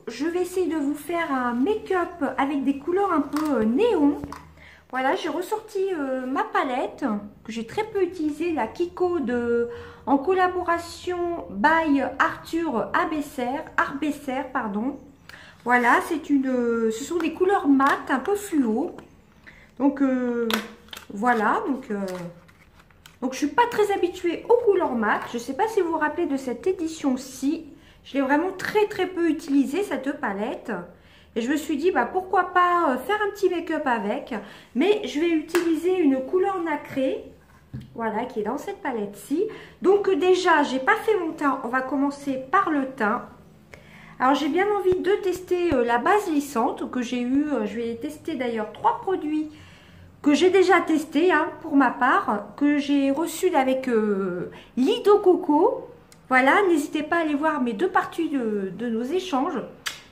Je vais essayer de vous faire un make-up avec des couleurs un peu néon. Voilà, j'ai ressorti ma palette que j'ai très peu utilisée, la Kiko en collaboration by Arthur Arbeser, pardon. Voilà, ce sont des couleurs mat, un peu fluo. Donc voilà, donc je suis pas très habituée aux couleurs mat. Je sais pas si vous vous rappelez de cette édition-ci. Je l'ai vraiment très peu utilisée, cette palette. Et je me suis dit, bah, pourquoi pas faire un petit make-up avec. Mais je vais utiliser une couleur nacrée. Voilà, qui est dans cette palette-ci. Donc déjà, j'ai pas fait mon teint. On va commencer par le teint. Alors j'ai bien envie de tester la base lissante que j'ai eu. Je vais tester d'ailleurs 3 produits que j'ai déjà testés hein, pour ma part. Que j'ai reçus avec Lido Coco. Voilà, n'hésitez pas à aller voir mes 2 parties de nos échanges.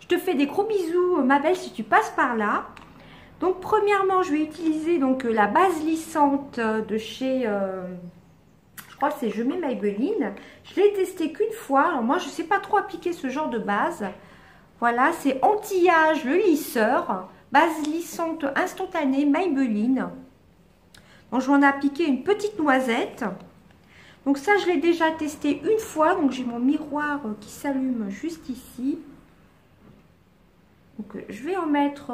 Je te fais des gros bisous, ma belle, si tu passes par là. Donc, premièrement, je vais utiliser donc la base lissante de chez... je crois que c'est Je mets Maybelline. Je l'ai testé qu'une fois. Alors, moi, je ne sais pas trop appliquer ce genre de base. Voilà, c'est anti-âge, le lisseur. Base lissante instantanée Maybelline. Donc, je vais en appliquer une petite noisette. Donc ça, je l'ai déjà testé une fois. Donc j'ai mon miroir qui s'allume juste ici. Donc je vais en mettre,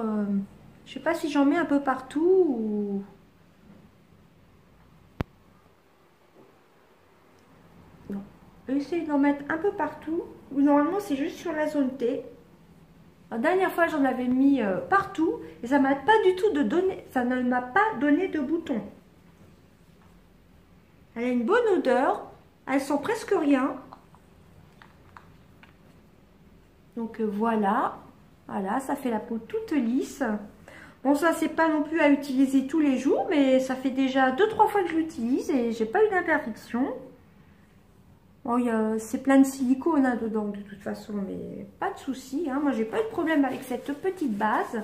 je sais pas si j'en mets un peu partout ou... Non, je vais essayer d'en mettre un peu partout. Ou normalement c'est juste sur la zone T. La dernière fois j'en avais mis partout et ça m'a pas du tout ça ne m'a pas donné de boutons. Elle a une bonne odeur, elle sent presque rien. Donc voilà, ça fait la peau toute lisse. Bon, ça c'est pas non plus à utiliser tous les jours, mais ça fait déjà 2-3 fois que je l'utilise et j'ai pas eu d'imperfection. Bon, c'est plein de silicone hein, dedans de toute façon, mais pas de souci. Hein. Moi j'ai pas eu de problème avec cette petite base.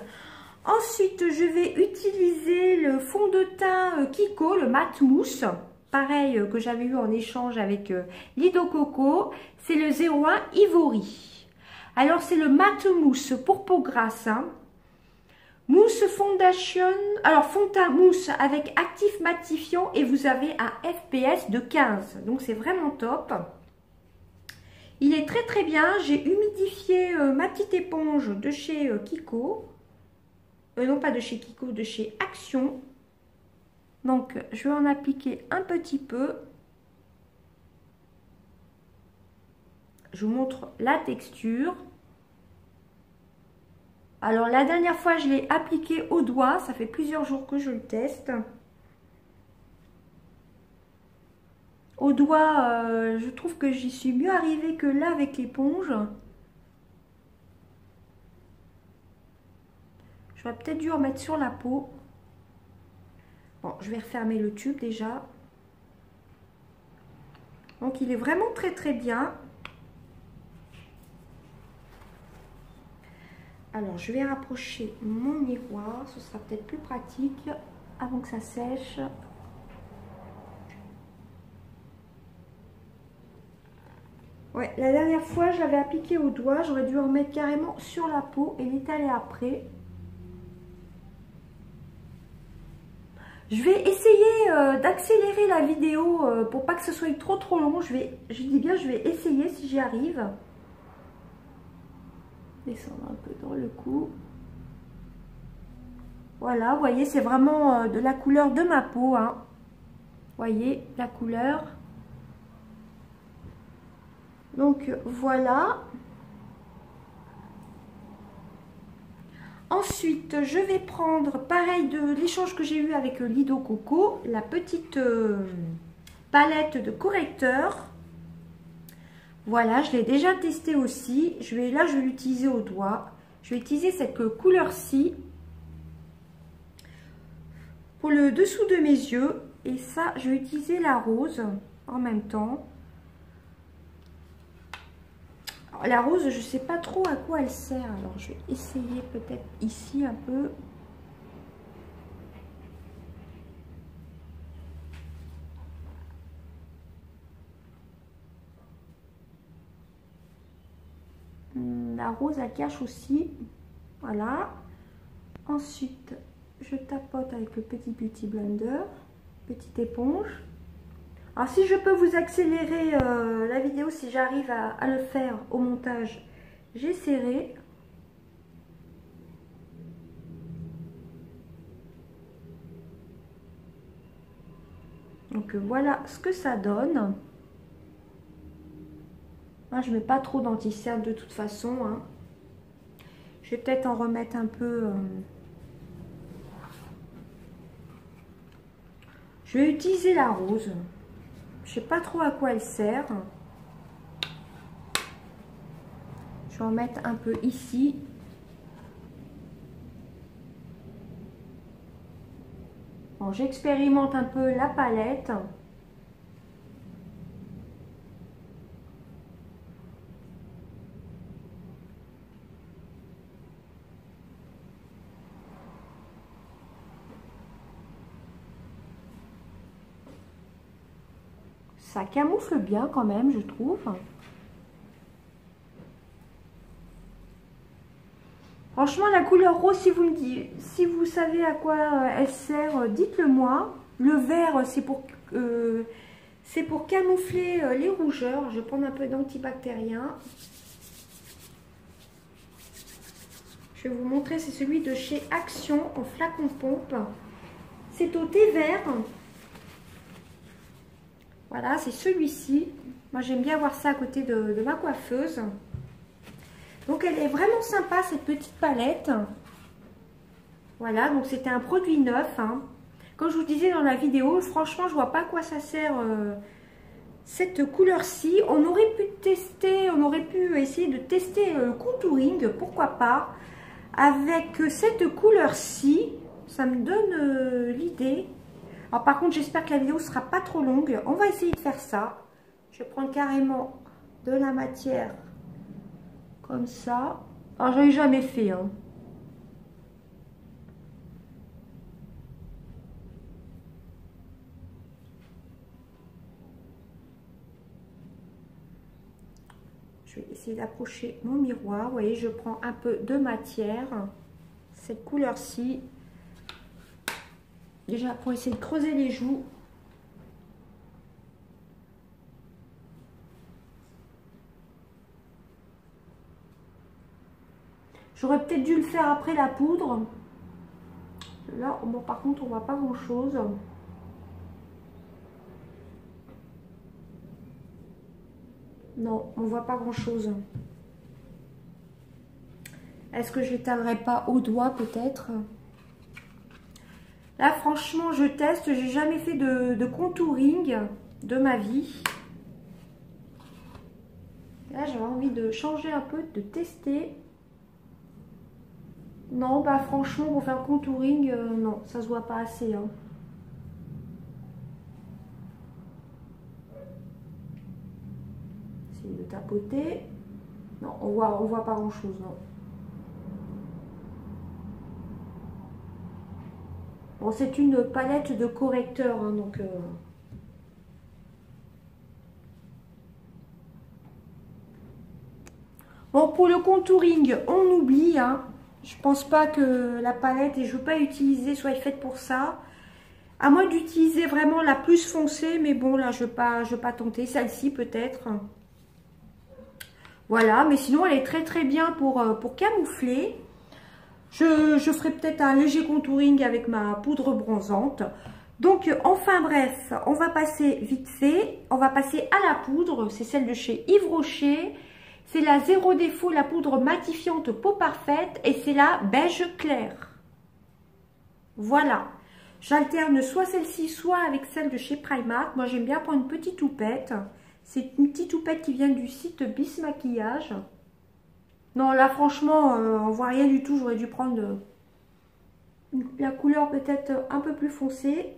Ensuite, je vais utiliser le fond de teint Kiko, le mat mousse. Pareil que j'avais eu en échange avec Lido Coco, c'est le 01 Ivory. Alors c'est le mat mousse pour peau grasse. Hein. Mousse fondation, alors fond de teint mousse avec actif matifiant et vous avez un FPS de 15. Donc c'est vraiment top. Il est très bien. J'ai humidifié ma petite éponge de chez Kiko. Non pas de chez Kiko, de chez Action. Donc, je vais en appliquer un petit peu. Je vous montre la texture. Alors, la dernière fois, je l'ai appliqué au doigt. Ça fait plusieurs jours que je le teste. Au doigt, je trouve que j'y suis mieux arrivée que là avec l'éponge. J'aurais peut-être dû en mettre sur la peau. Bon, je vais refermer le tube déjà. Donc, il est vraiment très bien. Alors, je vais rapprocher mon miroir. Ce sera peut-être plus pratique avant que ça sèche. Ouais, la dernière fois, j'avais appliqué au doigt. J'aurais dû en mettre carrément sur la peau et l'étaler après. Je vais essayer d'accélérer la vidéo pour pas que ce soit trop long. Je dis bien, je vais essayer si j'y arrive. Descendre un peu dans le cou. Voilà, vous voyez, c'est vraiment de la couleur de ma peau. Hein. Vous voyez la couleur. Donc voilà. Ensuite, je vais prendre, pareil de l'échange que j'ai eu avec Lido Coco, la petite palette de correcteur. Voilà, je l'ai déjà testé aussi. Là, je vais l'utiliser au doigt. Je vais utiliser cette couleur-ci pour le dessous de mes yeux. Et ça, je vais utiliser la rose en même temps. Alors, la rose, je ne sais pas trop à quoi elle sert. Alors, je vais essayer peut-être ici un peu. La rose, elle cache aussi. Voilà. Ensuite, je tapote avec le petit Beauty Blender. Petite éponge. Alors, si je peux vous accélérer la vidéo, si j'arrive à le faire au montage, j'essaierai. Donc, voilà ce que ça donne. Je ne mets pas trop d'anti-cerne de toute façon. Hein. Je vais peut-être en remettre un peu. Je vais utiliser la rose. Je ne sais pas trop à quoi elle sert. Je vais en mettre un peu ici. Bon, j'expérimente un peu la palette. Ça camoufle bien quand même, je trouve. Franchement, la couleur rose, si vous savez à quoi elle sert, dites-le moi. Le vert, c'est pour camoufler les rougeurs. Je vais prendre un peu d'antibactérien. Je vais vous montrer, c'est celui de chez Action en flacon pompe. C'est au thé vert. Voilà, c'est celui-ci. Moi, j'aime bien avoir ça à côté de ma coiffeuse. Donc, elle est vraiment sympa, cette petite palette. Voilà, donc c'était un produit neuf. Hein. Comme je vous disais dans la vidéo, franchement, je vois pas à quoi ça sert cette couleur-ci. On aurait pu tester, on aurait pu essayer de tester le contouring, pourquoi pas. Avec cette couleur-ci, ça me donne l'idée. Alors par contre, j'espère que la vidéo ne sera pas trop longue. On va essayer de faire ça. Je vais prendre carrément de la matière comme ça. Alors, je n'en ai jamais fait. Hein. Je vais essayer d'approcher mon miroir. Vous voyez, je prends un peu de matière. Cette couleur-ci. Déjà pour essayer de creuser les joues. J'aurais peut-être dû le faire après la poudre. Là, bon, par contre, on voit pas grand-chose. Non, on voit pas grand-chose. Est-ce que je l'étalerai pas au doigt peut-être? Là, franchement, je teste. J'ai jamais fait de contouring de ma vie. Là, j'avais envie de changer un peu, de tester. Non, bah franchement, pour faire le contouring, non, ça se voit pas assez. Hein. Essayer de tapoter. Non, on voit pas grand-chose, non. Bon, c'est une palette de correcteurs, hein, donc... Bon, pour le contouring, on oublie, hein. Je pense pas que la palette, et je veux pas utiliser, soit faite pour ça. À moins d'utiliser vraiment la plus foncée, mais bon, là, je veux pas tenter. Celle-ci, peut-être. Voilà, mais sinon, elle est très très bien pour camoufler. Je ferai peut-être un léger contouring avec ma poudre bronzante. Donc, enfin bref, on va passer vite fait. On va passer à la poudre. C'est celle de chez Yves Rocher. C'est la Zéro Défaut, la poudre matifiante peau parfaite. Et c'est la beige clair. Voilà. J'alterne soit celle-ci, soit avec celle de chez Primark. Moi, j'aime bien prendre une petite toupette. C'est une petite toupette qui vient du site Bis Maquillage. Non, là, franchement, on voit rien du tout. J'aurais dû prendre la couleur peut-être un peu plus foncée.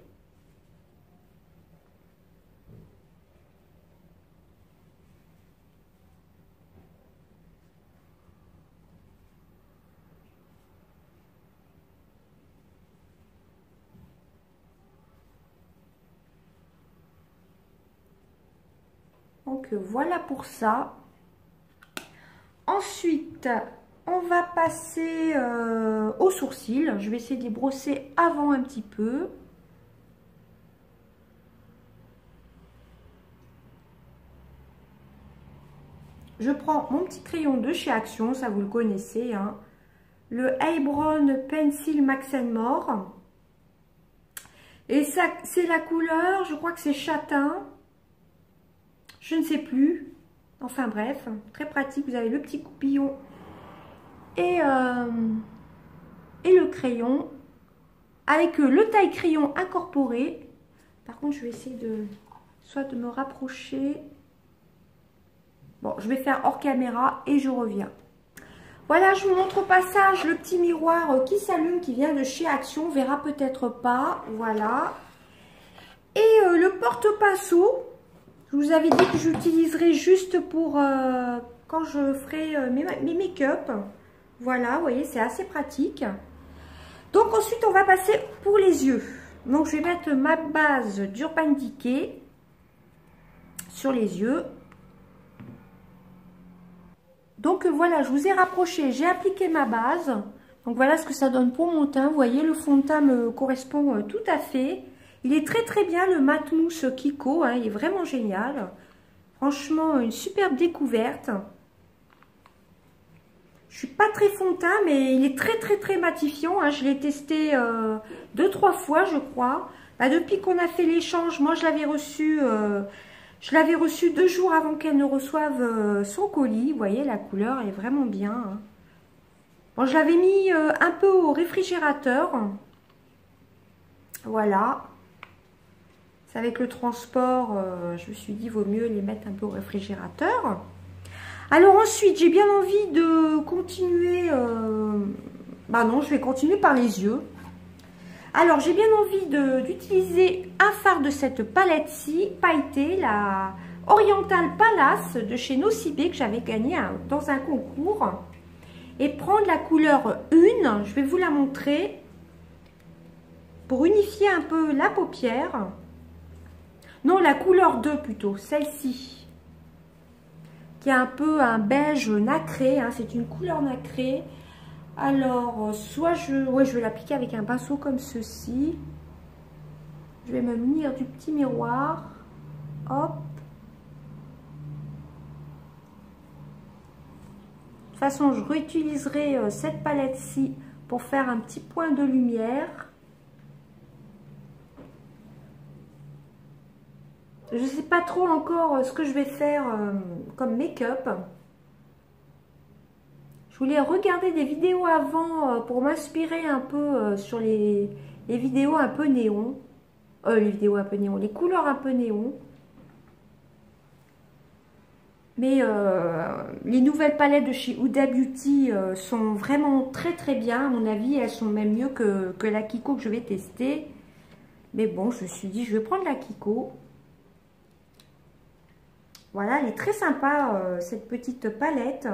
Donc voilà pour ça. Ensuite, on va passer aux sourcils. Je vais essayer de les brosser avant un petit peu. Je prends mon petit crayon de chez Action, ça vous le connaissez, hein. Le Eyebrow Pencil Max & More. Et ça, c'est la couleur, je crois que c'est châtain. Je ne sais plus. Enfin bref, très pratique. Vous avez le petit coupillon et le crayon. Avec le taille crayon incorporé. Par contre, je vais essayer soit de me rapprocher. Bon, je vais faire hors caméra et je reviens. Voilà, je vous montre au passage le petit miroir qui s'allume, qui vient de chez Action. On verra peut-être pas. Voilà. Et le porte-pinceau. Je vous avais dit que j'utiliserai juste pour quand je ferai mes make-up. Voilà, vous voyez, c'est assez pratique. Donc ensuite, on va passer pour les yeux. Donc je vais mettre ma base d'Urban Decay sur les yeux. Donc voilà, je vous ai rapproché, j'ai appliqué ma base. Donc voilà ce que ça donne pour mon teint. Vous voyez, le fond de teint me correspond tout à fait. Il est très très bien, le mat mousse Kiko, hein, il est vraiment génial. Franchement, une superbe découverte. Je suis pas très fond de teint, mais il est très très très matifiant, hein. Je l'ai testé 2-3 fois, je crois. Bah, depuis qu'on a fait l'échange, moi je l'avais reçu 2 jours avant qu'elle ne reçoive son colis. Vous voyez, la couleur est vraiment bien, hein. Bon, je l'avais mis un peu au réfrigérateur. Voilà. Avec le transport, je me suis dit, vaut mieux les mettre un peu au réfrigérateur. Alors ensuite, j'ai bien envie de continuer. Bah non, je vais continuer par les yeux. Alors, j'ai bien envie d'utiliser un fard de cette palette-ci, pailletée, la Oriental Palace de chez Nocibé, que j'avais gagné dans un concours. Et prendre la couleur 1, je vais vous la montrer, pour unifier un peu la paupière. Non, la couleur 2 plutôt, celle-ci, qui est un peu un beige nacré, hein, c'est une couleur nacrée. Alors, soit je vais l'appliquer avec un pinceau comme ceci. Je vais me munir du petit miroir. Hop. De toute façon, je réutiliserai cette palette-ci pour faire un petit point de lumière. Je ne sais pas trop encore ce que je vais faire comme make-up. Je voulais regarder des vidéos avant pour m'inspirer un peu sur les vidéos un peu néon. Les vidéos un peu néon, les couleurs un peu néon. Mais les nouvelles palettes de chez Huda Beauty sont vraiment très très bien. À mon avis, elles sont même mieux que la Kiko que je vais tester. Mais bon, je me suis dit, je vais prendre la Kiko. Voilà, elle est très sympa, cette petite palette.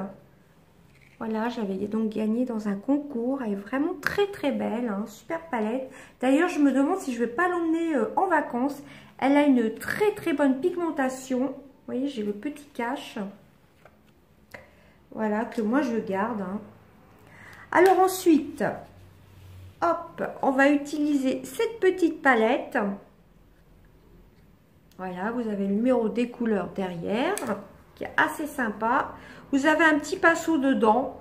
Voilà, j'avais donc gagné dans un concours. Elle est vraiment très très belle, hein, super palette. D'ailleurs, je me demande si je ne vais pas l'emmener en vacances. Elle a une très très bonne pigmentation. Vous voyez, j'ai le petit cache. Voilà, que moi je garde, hein. Alors ensuite, hop, on va utiliser cette petite palette. Voilà, vous avez le numéro des couleurs derrière, qui est assez sympa. Vous avez un petit pinceau dedans.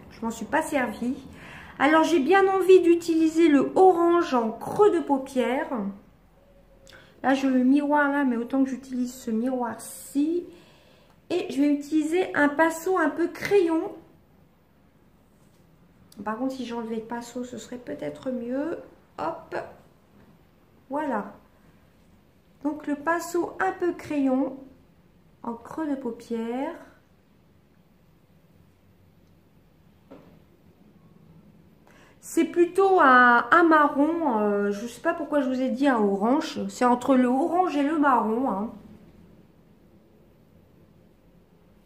Je m'en suis pas servi. Alors, j'ai bien envie d'utiliser le orange en creux de paupière. Là, j'ai le miroir là, mais autant que j'utilise ce miroir-ci. Et je vais utiliser un pinceau un peu crayon. Par contre, si j'enlevais le pinceau, ce serait peut-être mieux. Hop. Voilà. Donc le pinceau un peu crayon en creux de paupière. C'est plutôt un marron, je ne sais pas pourquoi je vous ai dit un orange. C'est entre le orange et le marron. Hein.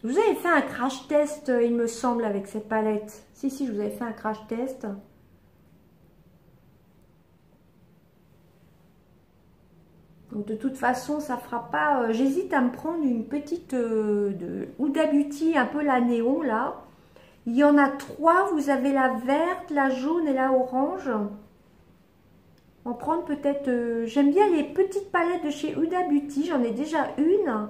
Je vous avais fait un crash test, il me semble, avec cette palette. Si, je vous avais fait un crash test. Donc de toute façon, ça fera pas... J'hésite à me prendre une petite de Huda Beauty, un peu la néon, là. Il y en a 3, vous avez la verte, la jaune et la orange. En prendre peut-être... J'aime bien les petites palettes de chez Huda Beauty, j'en ai déjà une.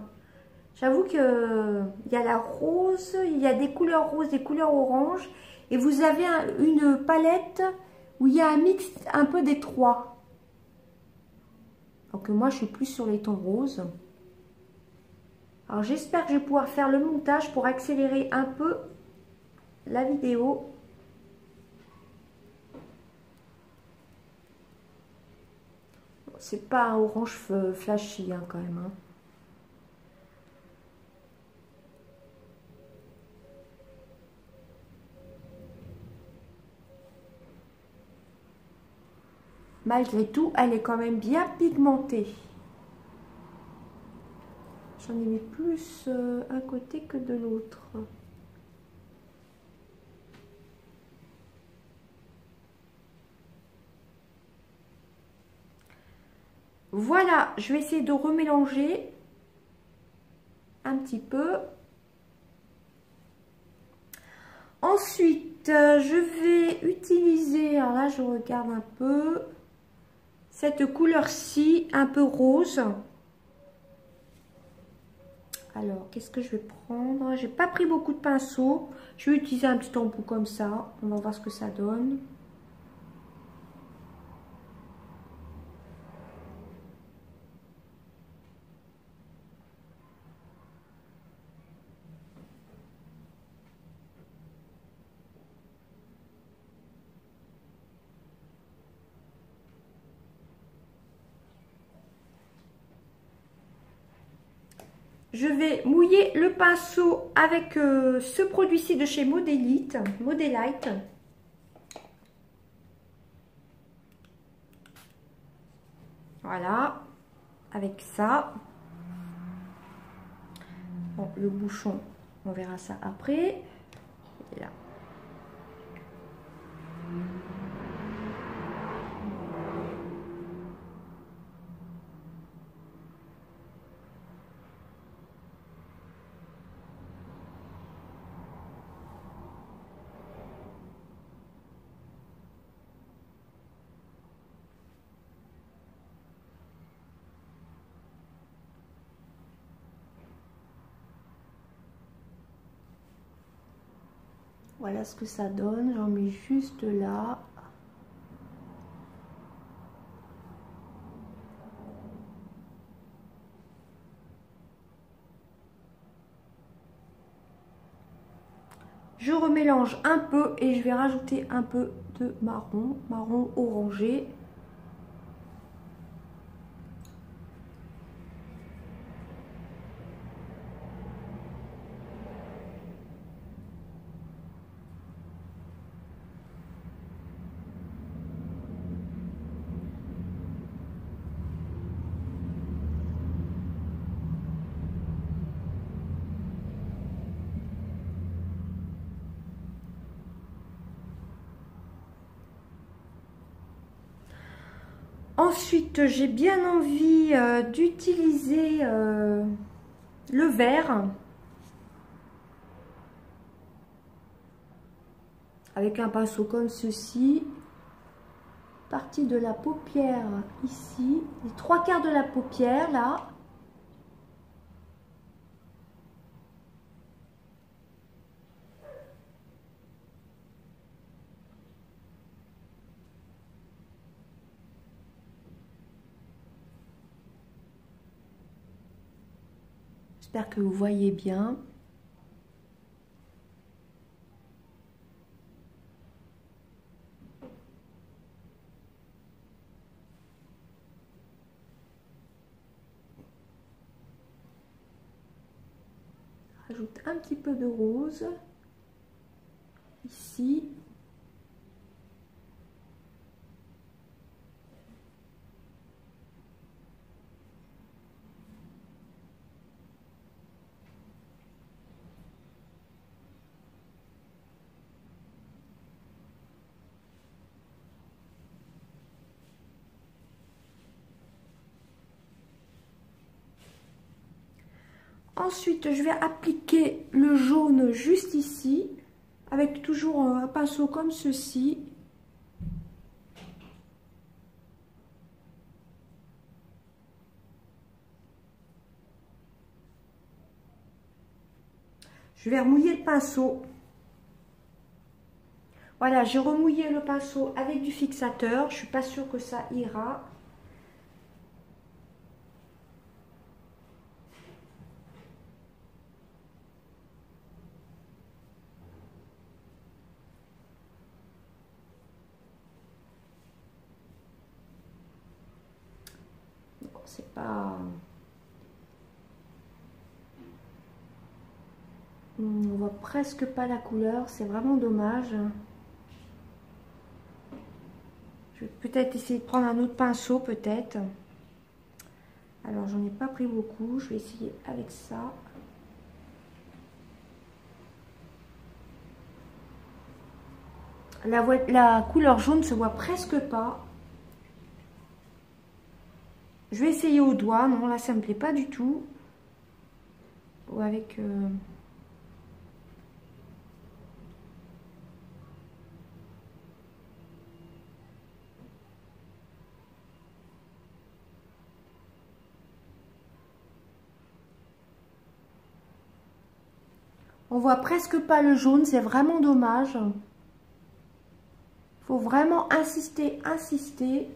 J'avoue que il y a la rose, il y a des couleurs roses, des couleurs oranges. Et vous avez une palette où il y a un mix un peu des 3. Donc moi, je suis plus sur les tons roses. Alors j'espère que je vais pouvoir faire le montage pour accélérer un peu la vidéo. C'est pas un orange flashy hein, quand même. Hein. Malgré tout, elle est quand même bien pigmentée. J'en ai mis plus un côté que de l'autre. Voilà, je vais essayer de remélanger un petit peu. Ensuite, je vais utiliser, alors là je regarde un peu, cette couleur-ci, un peu rose. Alors, qu'est-ce que je vais prendre? J'ai pas pris beaucoup de pinceaux. Je vais utiliser un petit embout comme ça. On va voir ce que ça donne. Je vais mouiller le pinceau avec ce produit-ci de chez Modélite, Modélite. Voilà, avec ça. Bon, le bouchon, on verra ça après. Et là. Voilà ce que ça donne, j'en mets juste là. Je remélange un peu et je vais rajouter un peu de marron, marron orangé. Ensuite, j'ai bien envie d'utiliser le vert avec un pinceau comme ceci. Partie de la paupière ici, les 3/4 de la paupière là. J'espère que vous voyez bien. rajoute un petit peu de rose ici. Ensuite, je vais appliquer le jaune juste ici, avec toujours un pinceau comme ceci. Je vais remouiller le pinceau. Voilà, j'ai remouillé le pinceau avec du fixateur. Je suis pas sûre que ça ira. C'est pas... On voit presque pas la couleur, c'est vraiment dommage. Je vais peut-être essayer de prendre un autre pinceau, peut-être. Alors, j'en ai pas pris beaucoup, je vais essayer avec ça. La couleur jaune se voit presque pas. Je vais essayer au doigt. Non, là, ça me plaît pas du tout. Ou avec... On voit presque pas le jaune, c'est vraiment dommage. Faut vraiment insister, insister.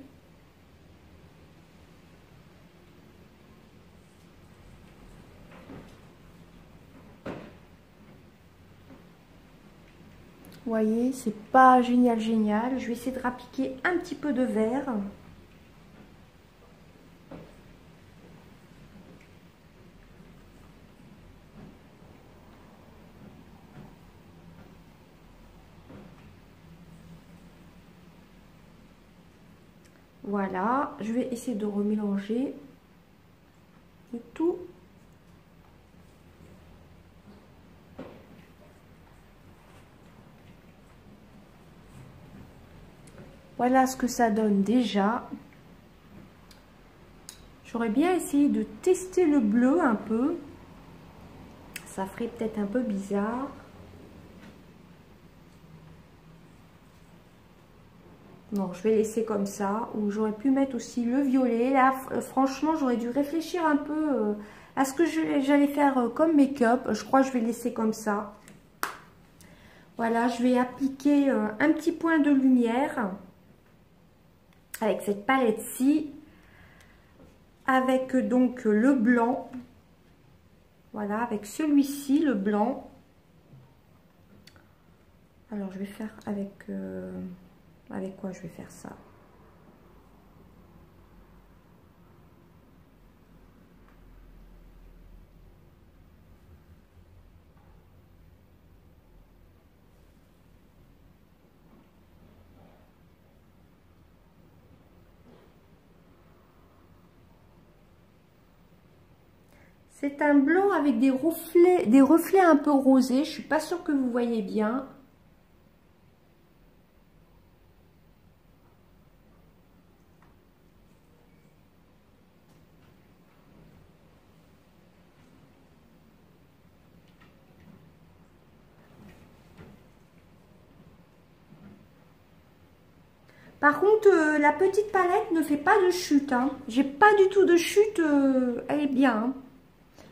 Vous voyez, c'est pas génial, génial. Je vais essayer de rappliquer un petit peu de vert. Voilà, je vais essayer de remélanger le tout. Voilà ce que ça donne déjà. J'aurais bien essayé de tester le bleu un peu. Ça ferait peut-être un peu bizarre. Non, je vais laisser comme ça. Ou j'aurais pu mettre aussi le violet. Là, franchement, j'aurais dû réfléchir un peu à ce que j'allais faire comme make-up. Je crois que je vais laisser comme ça. Voilà, je vais appliquer un petit point de lumière avec cette palette-ci. Avec donc le blanc. Voilà, avec celui-ci, le blanc. Alors, je vais faire avec... avec quoi je vais faire ça? C'est un blanc avec des reflets un peu rosés. Je suis pas sûre que vous voyez bien. Par contre, la petite palette ne fait pas de chute. Hein. J'ai pas du tout de chute. Elle est bien. Hein.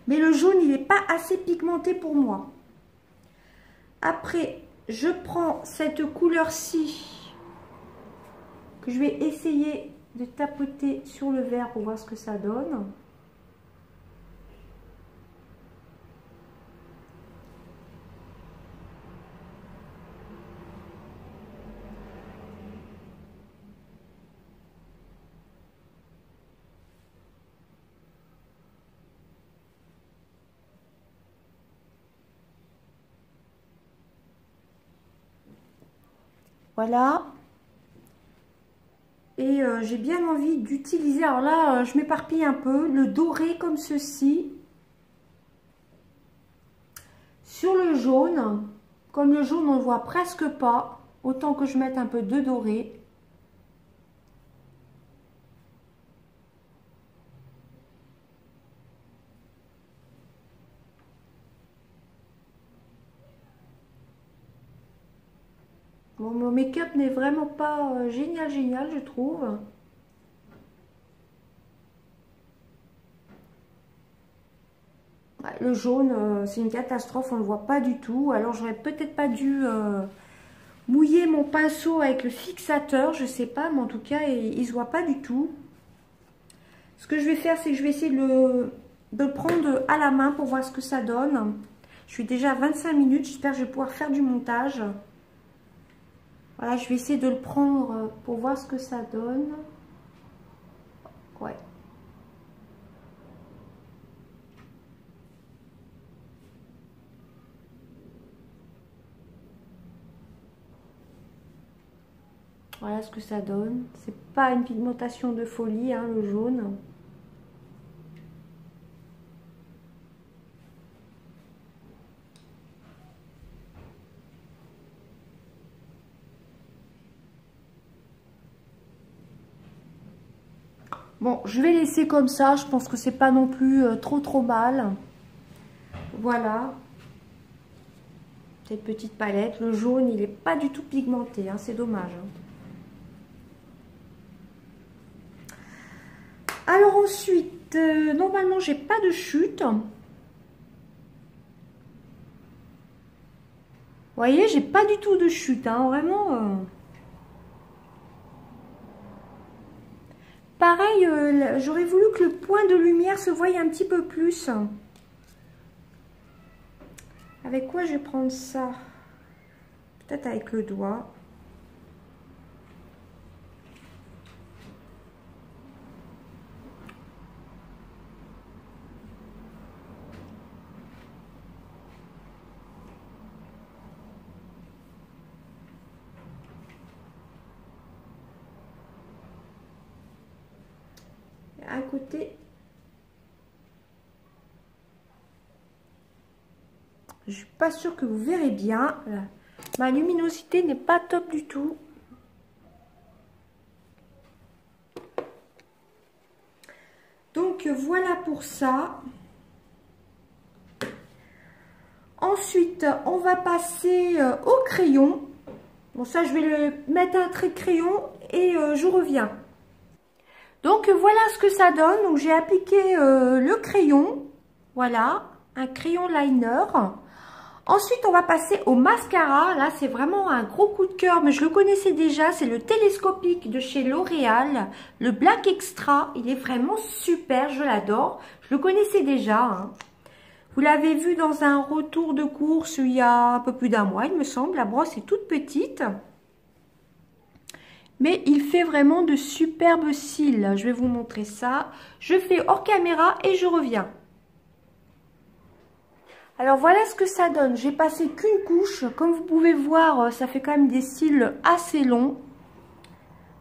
Mais le jaune, il n'est pas assez pigmenté pour moi. Après, je prends cette couleur-ci que je vais essayer de tapoter sur le vert pour voir ce que ça donne. Voilà. Et j'ai bien envie d'utiliser, alors là, je m'éparpille un peu, le doré comme ceci. Sur le jaune, comme le jaune on ne voit presque pas, autant que je mette un peu de doré. Bon, mon make-up n'est vraiment pas génial, je trouve. Ouais, le jaune, c'est une catastrophe, on ne le voit pas du tout. Alors, j'aurais peut-être pas dû mouiller mon pinceau avec le fixateur, je sais pas, mais en tout cas, il ne se voit pas du tout. Ce que je vais faire, c'est que je vais essayer de le prendre à la main pour voir ce que ça donne. Je suis déjà à 25 minutes, j'espère que je vais pouvoir faire du montage. Voilà, je vais essayer de le prendre pour voir ce que ça donne. Ouais. Voilà ce que ça donne. C'est pas une pigmentation de folie, hein, le jaune. Bon, je vais laisser comme ça. Je pense que c'est pas non plus trop mal. Voilà. Cette petite palette. Le jaune, il est pas du tout pigmenté. Hein, c'est dommage. Hein. Alors ensuite, normalement, j'ai pas de chute. Vous voyez, j'ai pas du tout de chute. Hein, vraiment. Pareil, j'aurais voulu que le point de lumière se voie un petit peu plus. Avec quoi je vais prendre ça? Peut-être avec le doigt. À côté, je suis pas sûre que vous verrez bien. Ma luminosité n'est pas top du tout. Donc voilà pour ça. Ensuite, on va passer au crayon. Bon, ça, je vais le mettre un trait de crayon et je reviens. Donc voilà ce que ça donne. Donc j'ai appliqué le crayon. Voilà, un crayon liner. Ensuite, on va passer au mascara. Là, c'est vraiment un gros coup de cœur, mais je le connaissais déjà. C'est le télescopique de chez L'Oréal, le Black Extra. Il est vraiment super, je l'adore. Je le connaissais déjà. Hein. Vous l'avez vu dans un retour de course il y a un peu plus d'un mois, il me semble. La brosse est toute petite. Mais il fait vraiment de superbes cils. Je vais vous montrer ça. Je fais hors caméra et je reviens. Alors voilà ce que ça donne. J'ai passé qu'une couche. Comme vous pouvez voir, ça fait quand même des cils assez longs.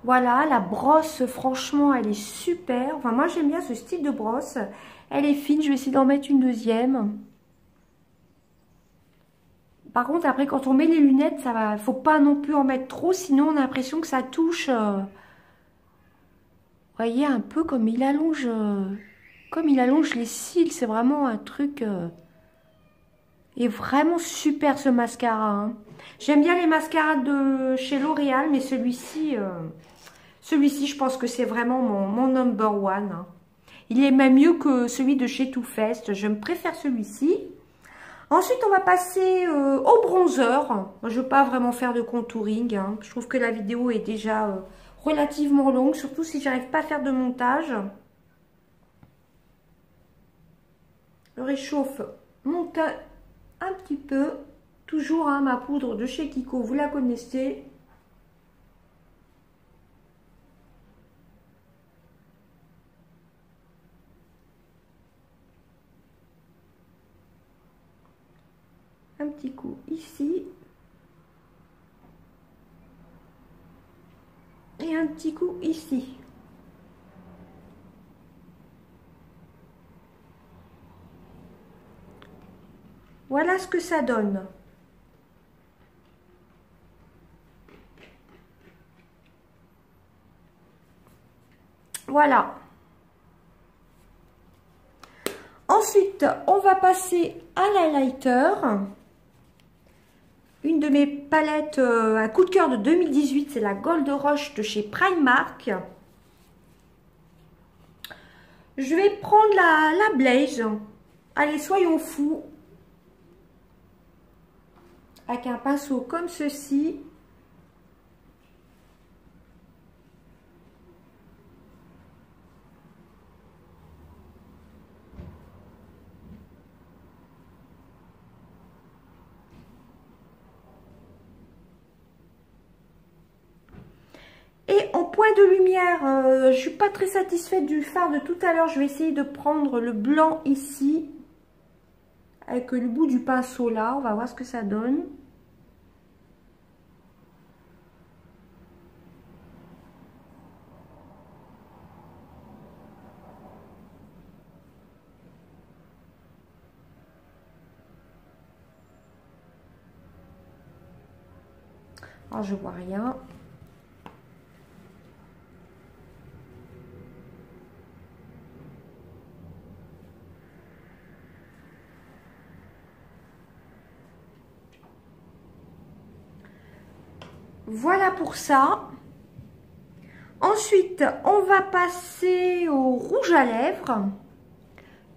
Voilà, la brosse, franchement, elle est super. Enfin, moi, j'aime bien ce style de brosse. Elle est fine. Je vais essayer d'en mettre une deuxième. Par contre, après, quand on met les lunettes, ça va. Faut pas non plus en mettre trop, sinon on a l'impression que ça touche. Vous voyez, un peu comme il allonge les cils. C'est vraiment un truc. Et vraiment super ce mascara. Hein. J'aime bien les mascaras de chez L'Oréal, mais celui-ci, je pense que c'est vraiment mon number one. Hein. Il est même mieux que celui de chez Too Faced. Je me préfère celui-ci. Ensuite, on va passer au bronzer. Moi, je ne veux pas vraiment faire de contouring. Hein. Je trouve que la vidéo est déjà relativement longue, surtout si j'arrive pas à faire de montage. Je réchauffe mon teint un petit peu. Toujours hein, ma poudre de chez Kiko, vous la connaissez. Un petit coup ici. petit coup ici. Voilà ce que ça donne. Voilà. Ensuite, on va passer à l'highlighter. Une de mes palettes, un coup de cœur de 2018, c'est la Gold Rush de chez Primark. Je vais prendre la Blaze. Allez, soyons fous. Avec un pinceau comme ceci. Et en point de lumière, je suis pas très satisfaite du fard de tout à l'heure. Je vais essayer de prendre le blanc ici. Avec le bout du pinceau là. On va voir ce que ça donne. Alors, je vois rien. Voilà pour ça. Ensuite, on va passer au rouge à lèvres.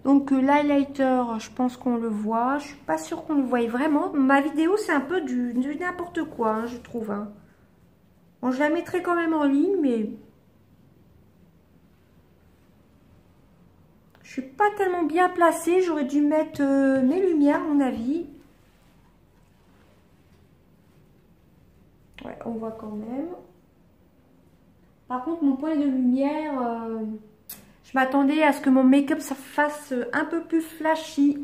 Donc l'highlighter, je pense qu'on le voit. Je suis pas sûre qu'on le voie vraiment. Ma vidéo, c'est un peu du n'importe quoi, hein, je trouve. Hein. Bon, je la mettrai quand même en ligne, mais je suis pas tellement bien placée. J'aurais dû mettre mes lumières, à mon avis. Ouais, on voit quand même. Par contre, mon point de lumière, je m'attendais à ce que mon make-up ça fasse un peu plus flashy.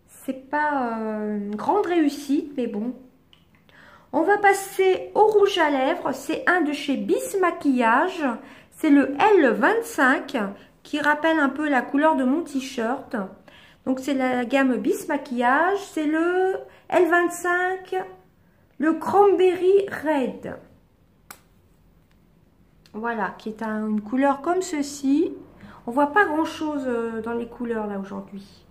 C'est pas une grande réussite, mais bon. On va passer au rouge à lèvres. C'est un de chez Bis Maquillage. C'est le L25 qui rappelle un peu la couleur de mon t-shirt. Donc c'est la gamme Bis Maquillage. C'est le L25, le Cranberry Red. Voilà, qui est une couleur comme ceci. On voit pas grand chose dans les couleurs là aujourd'hui.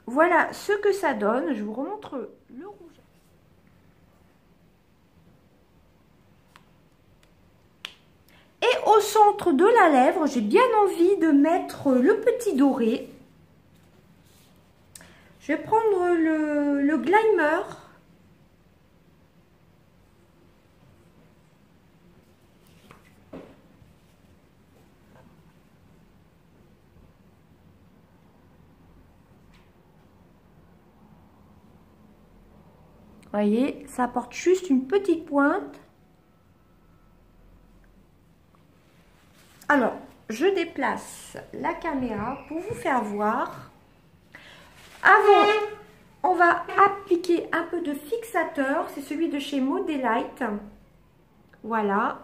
Voilà ce que ça donne. Je vous remontre le rouge. Et au centre de la lèvre, j'ai bien envie de mettre le petit doré. Je vais prendre le Glimmer. Vous voyez, ça apporte juste une petite pointe. Alors, je déplace la caméra pour vous faire voir. Avant, on va appliquer un peu de fixateur. C'est celui de chez Modelite. Voilà.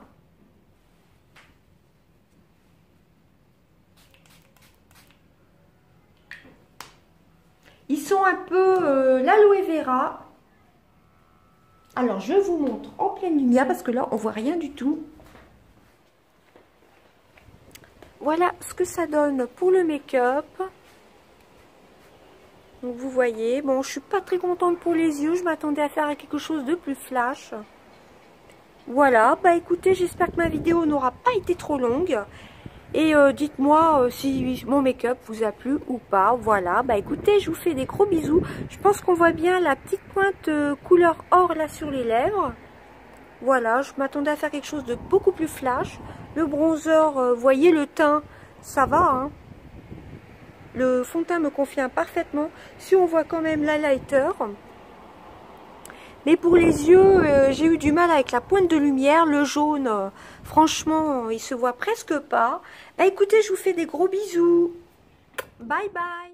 Ils sont un peu l'aloe vera. Alors, je vous montre en pleine lumière parce que là, on voit rien du tout. Voilà ce que ça donne pour le make-up. Donc, vous voyez, bon, je suis pas très contente pour les yeux. Je m'attendais à faire quelque chose de plus flash. Voilà, bah écoutez, j'espère que ma vidéo n'aura pas été trop longue. Et dites-moi si mon make-up vous a plu ou pas. Voilà, bah écoutez, je vous fais des gros bisous. Je pense qu'on voit bien la petite pointe couleur or là sur les lèvres. Voilà, je m'attendais à faire quelque chose de beaucoup plus flash. Le bronzer, vous voyez le teint, ça va, hein. Le fond de teint me convient parfaitement. Si on voit quand même l'highlighter. Mais pour les yeux, j'ai eu du mal avec la pointe de lumière. Le jaune, franchement, il se voit presque pas. Bah écoutez, je vous fais des gros bisous. Bye bye.